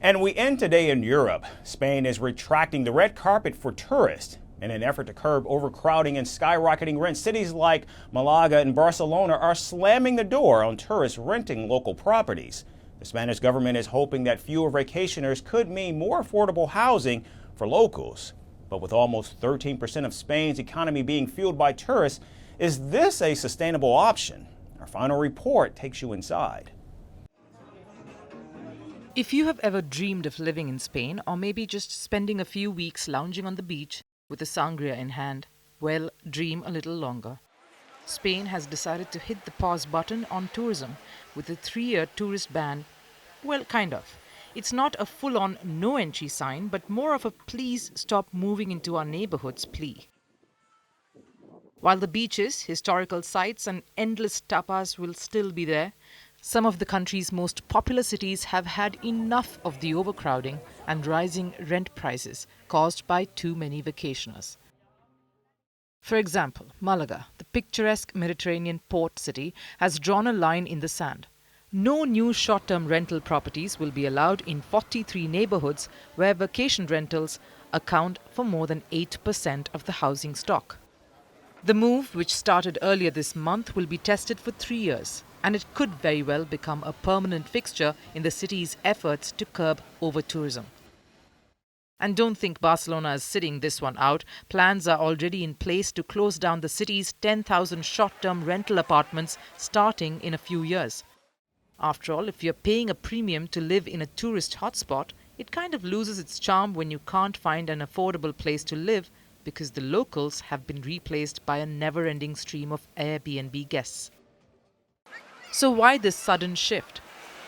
And we end today in Europe. Spain is retracting the red carpet for tourists. In an effort to curb overcrowding and skyrocketing rents, cities like Malaga and Barcelona are slamming the door on tourists renting local properties. The Spanish government is hoping that fewer vacationers could mean more affordable housing for locals. But with almost 13% of Spain's economy being fueled by tourists, is this a sustainable option? Our final report takes you inside. If you have ever dreamed of living in Spain, or maybe just spending a few weeks lounging on the beach with a sangria in hand, well, dream a little longer. Spain has decided to hit the pause button on tourism with a 3-year tourist ban. Well, kind of. It's not a full-on no-entry sign, but more of a please stop moving into our neighbourhoods plea. While the beaches, historical sites and endless tapas will still be there, some of the country's most popular cities have had enough of the overcrowding and rising rent prices caused by too many vacationers. For example, Malaga, the picturesque Mediterranean port city, has drawn a line in the sand. No new short-term rental properties will be allowed in 43 neighbourhoods where vacation rentals account for more than 8% of the housing stock. The move, which started earlier this month, will be tested for 3 years, and it could very well become a permanent fixture in the city's efforts to curb overtourism. And don't think Barcelona is sitting this one out. Plans are already in place to close down the city's 10,000 short-term rental apartments starting in a few years. After all, if you're paying a premium to live in a tourist hotspot, it kind of loses its charm when you can't find an affordable place to live because the locals have been replaced by a never-ending stream of Airbnb guests. So why this sudden shift?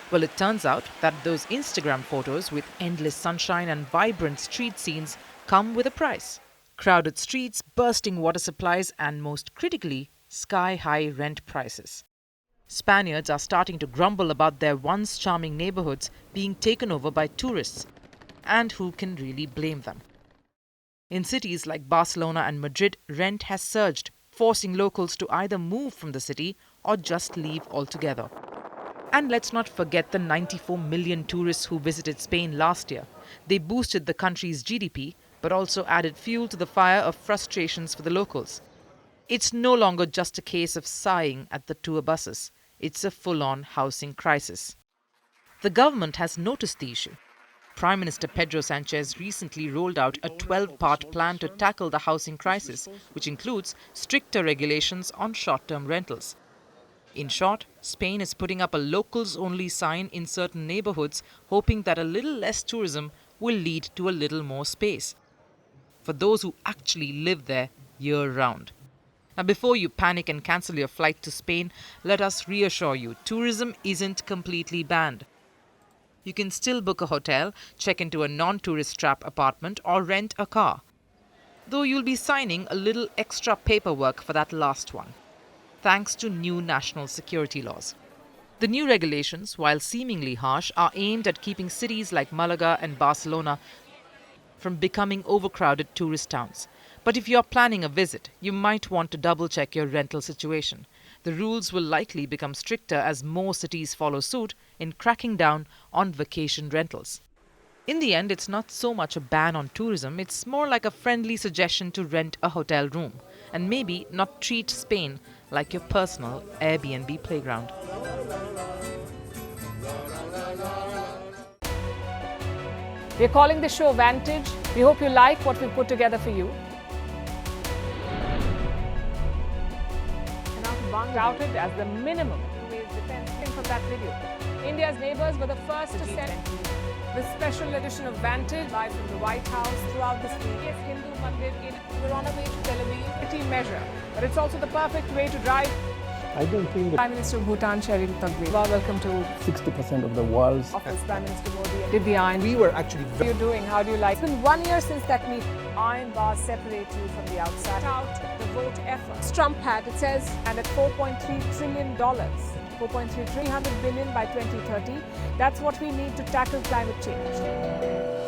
Well, it turns out that those Instagram photos with endless sunshine and vibrant street scenes come with a price. Crowded streets, bursting water supplies, and most critically, sky-high rent prices. Spaniards are starting to grumble about their once charming neighborhoods being taken over by tourists. And who can really blame them? In cities like Barcelona and Madrid, rent has surged, forcing locals to either move from the city or just leave altogether. And let's not forget the 94 million tourists who visited Spain last year. They boosted the country's GDP, but also added fuel to the fire of frustrations for the locals. It's no longer just a case of sighing at the tour buses. It's a full-on housing crisis. The government has noticed the issue. Prime Minister Pedro Sanchez recently rolled out a 12-part plan to tackle the housing crisis, which includes stricter regulations on short-term rentals. In short, Spain is putting up a locals-only sign in certain neighborhoods, hoping that a little less tourism will lead to a little more space for those who actually live there year-round. Now, before you panic and cancel your flight to Spain, let us reassure you, tourism isn't completely banned. You can still book a hotel, check into a non-tourist trap apartment, or rent a car. Though you'll be signing a little extra paperwork for that last one, thanks to new national security laws. The new regulations, while seemingly harsh, are aimed at keeping cities like Malaga and Barcelona from becoming overcrowded tourist towns. But if you're planning a visit, you might want to double-check your rental situation. The rules will likely become stricter as more cities follow suit in cracking down on vacation rentals. In the end, it's not so much a ban on tourism, it's more like a friendly suggestion to rent a hotel room and maybe not treat Spain like your personal Airbnb playground. We're calling the show Vantage. We hope you like what we put together for you. Touted as the minimum defense from that video. India's neighbours were the first to send the special edition of Vantage live from the White House throughout this week. Yes, Hindu Mandir we're on our way to Tel Aviv. City measure, but it's also the perfect way to drive. I don't think that Prime Minister of Bhutan, Sherin Tagwe. Welcome to 60% of the world's office. Prime Minister Modi. Divyan. We were actually How are you doing? How do you like? It's been 1 year since that meeting. Iron bars separate you from the outside. Out the vote effort. Trump had, it says, and at $4.3 trillion. 4.3 300 billion by 2030. That's what we need to tackle climate change.